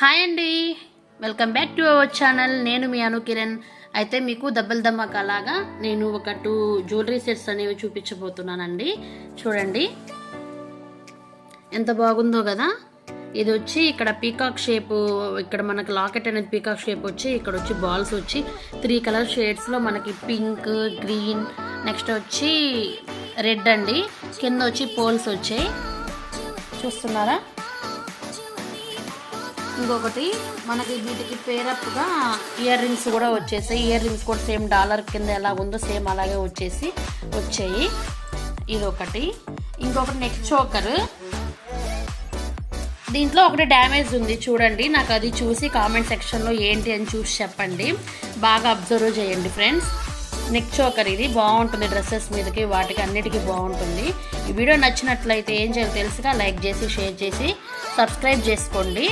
Hi అండి, welcome back to our channel. నేను మీ అను కిరణ్. అయితే మీకు దబ్బల్ దమ్మక లాగా నేను ఒక 2 జ్యువెలరీ సెట్స్ అనేవి చూపించబోతున్నానండి. చూడండి ఎంత బాగుందో కదా. ఇది వచ్చి ఇక్కడ పీకాక్ షేప్, ఇక్కడ మనకి లాకెట్ అనేది పీకాక్ షేప్ వచ్చి, ఇక్కడ వచ్చి బాల్స్ వచ్చి 3 కలర్ షేడ్స్లో మనకి పింక్, గ్రీన్, నెక్స్ట్ వచ్చి రెడ్ అండి. కింద వచ్చి పోల్స్ వచ్చాయి, చూస్తున్నారా. ఇంకొకటి మనకి వీటికి పేరప్గా ఇయర్ రింగ్స్ కూడా వచ్చేసాయి. ఇయర్ రింగ్స్ కూడా సేమ్ డాలర్ కింద ఎలా ఉందో సేమ్ అలాగే వచ్చాయి. ఇది ఒకటి. ఇంకొకటి నెక్ చోకర్. దీంట్లో ఒకటి డ్యామేజ్ ఉంది చూడండి. నాకు అది చూసి కామెంట్ సెక్షన్లో ఏంటి అని చూసి చెప్పండి. బాగా అబ్జర్వ్ చేయండి ఫ్రెండ్స్. నెక్ చోకర్ ఇది బాగుంటుంది, డ్రెస్సెస్ మీదకి వాటికి అన్నిటికీ బాగుంటుంది. ఈ వీడియో నచ్చినట్లయితే ఏం చేయాలో తెలుసుగా లైక్ చేసి, షేర్ చేసి, సబ్స్క్రైబ్ చేసుకోండి.